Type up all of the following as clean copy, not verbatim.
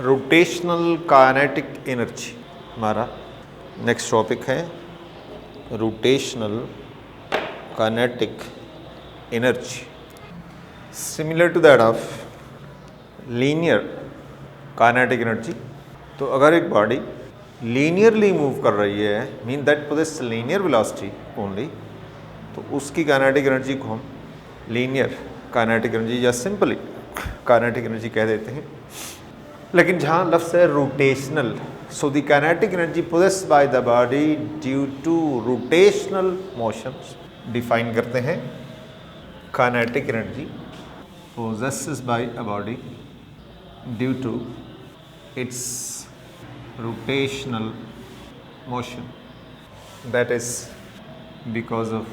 Rotational kinetic energy हमारा next topic है। Rotational kinetic energy similar to that of linear kinetic energy. तो अगर एक बॉडी लीनियरली मूव कर रही है, mean that posses linear velocity only, तो उसकी काइनेटिक एनर्जी को हम लीनियर काइनेटिक एनर्जी या सिंपली काइनेटिक एनर्जी कह देते हैं। लेकिन जहाँ लफ्ज़ है rotational, so the kinetic energy possessed by the body due to rotational motions, define करते हैं kinetic energy possessed by a body due to its rotational motion, that is because of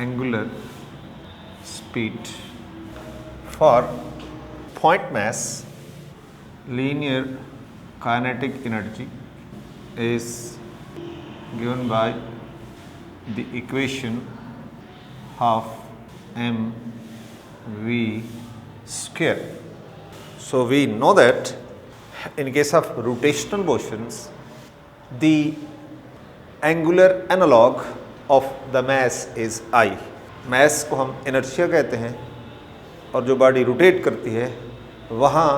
angular speed. For point mass, linear kinetic energy is given by the equation of mv square. So we know that in case of rotational motions, the angular analog of the mass is I. mass को हम inertia कहते हैं और जो body rotate करती है वहाँ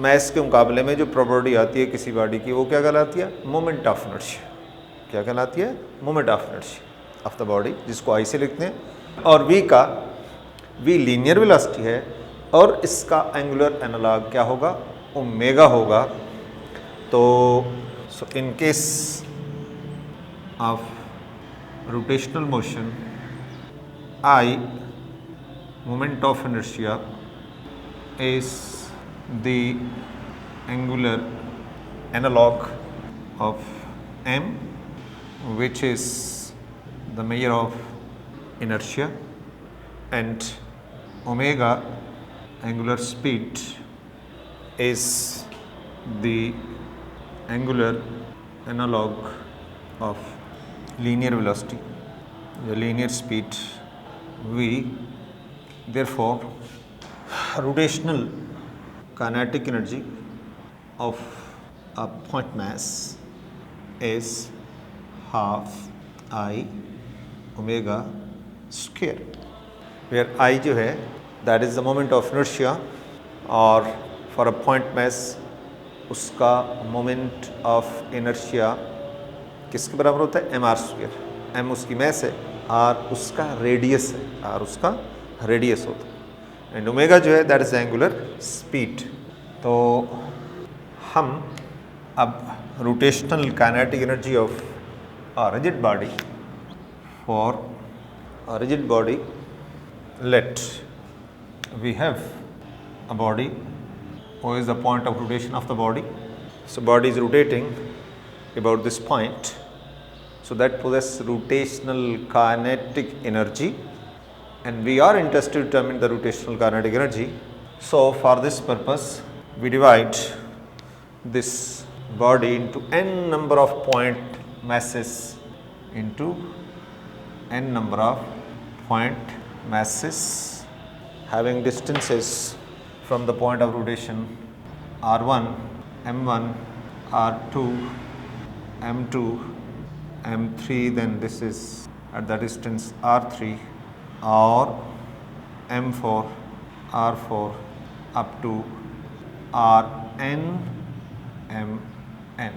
mass के मुकाबले में जो प्रॉपर्टी आती है किसी बॉडी की, वो क्या कहलाती है? Moment of inertia. क्या कहलाती है? Moment of inertia of the body, जिसको आई से लिखते हैं। और v का v लीनियर वेलोसिटी है और इसका एंगुलर एनालॉग क्या होगा? ओमेगा होगा। तो so in case of rotational motion, I moment of inertia is the angular analog of m, which is the measure of inertia, and omega angular speed is the angular analog of linear velocity, the linear speed v. Therefore, rotational kinetic energy of a point mass is half I omega square, where I जो है that is the moment of inertia, और for a point mass उसका moment of inertia किसके बराबर होता है? mr square। m उसकी mass है, r उसका रेडियस है, r उसका रेडियस होता है, एंड ओमेगा जो है दैट इज एंगुलर स्पीड। तो हम अब rotational kinetic energy of a rigid body, for a rigid body, let we have a body, वो is the point of rotation of the body. So body is rotating about this point, so that possesses rotational kinetic energy, and we are interested to determine the rotational kinetic energy. So for this purpose we divide this body into n number of point masses into n number of point masses having distances from the point of rotation r1, m1, r2, m2, m3, then this is at the distance r3, or m4, r4 up to rn, mn.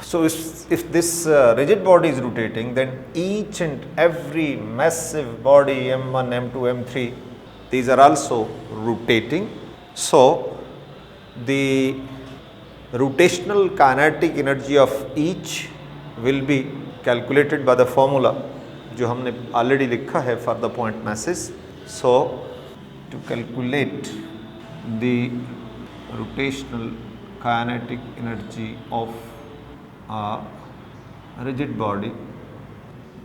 So if this rigid body is rotating, then each and every massive body m1, m2, m3, these are also rotating. So the rotational kinetic energy of each will be calculated by the formula जो हमने already लिखा है for the point masses. So to calculate the rotational kinetic energy of a rigid body,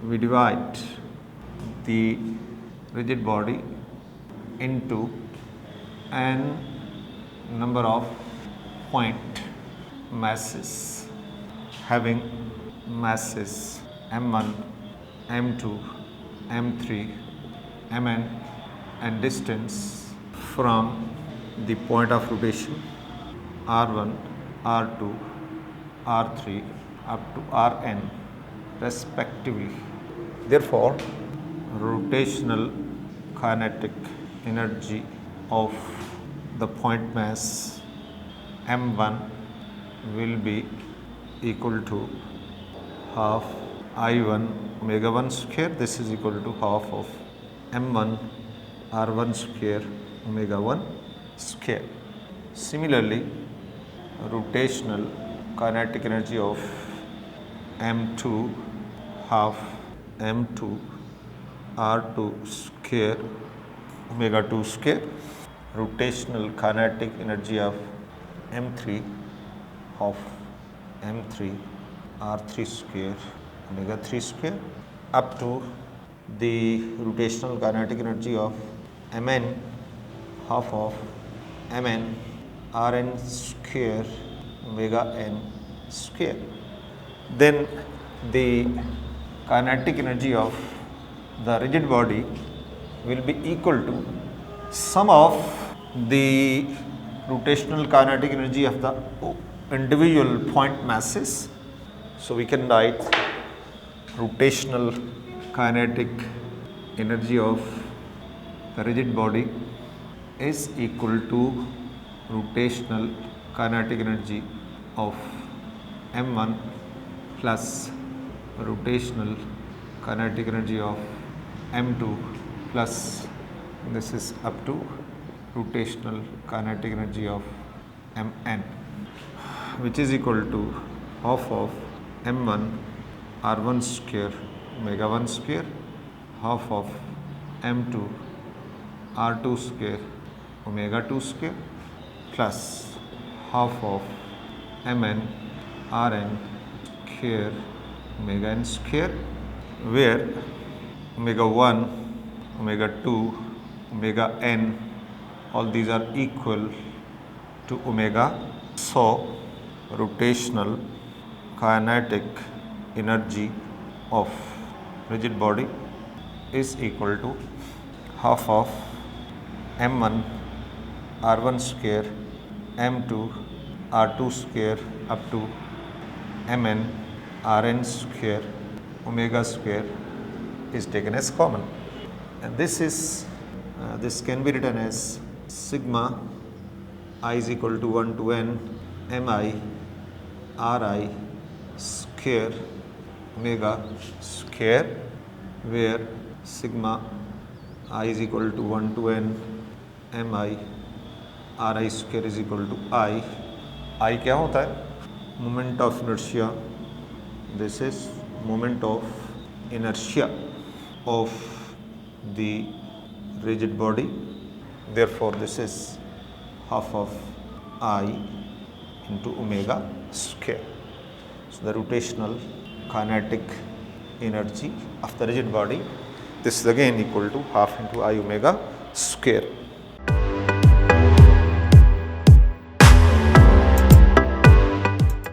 we divide the rigid body into n number of point masses having masses m1, m2, m3, mn, and distance from the point of rotation R1, R2, R3 up to Rn respectively. Therefore, rotational kinetic energy of the point mass m1 will be equal to half I1 omega 1 square. This is equal to half of m1 r1 square omega 1 square. Similarly, rotational kinetic energy of m2 half m2 r2 square omega 2 square. Rotational kinetic energy of m3 half m3 r3 square omega 3 square up to the rotational kinetic energy of mn half of mn rn square omega n square. Then the kinetic energy of the rigid body will be equal to sum of the rotational kinetic energy of the individual point masses. So we can write rotational kinetic energy of the rigid body is equal to rotational kinetic energy of m1 plus rotational kinetic energy of m2 plus this is up to rotational kinetic energy of mn, which is equal to half of m1 r1 square omega 1 square half of m2 r2 square omega 2 square plus half of mn rn square omega n square, where omega 1 omega 2 omega n all these are equal to omega. So rotational kinetic energy of rigid body is equal to half of m1 r1 square m2 r2 square up to mn rn square omega square is taken as common, and this is this can be written as sigma I is equal to 1 to n mi ri square omega square, where sigma I is equal to 1 to n mi ri square is equal to I क्या होता है? Moment of inertia. This is moment of inertia of the rigid body. Therefore, this is half of I into omega square. So the rotational kinetic energy of the rigid body, this is again equal to half into I omega square.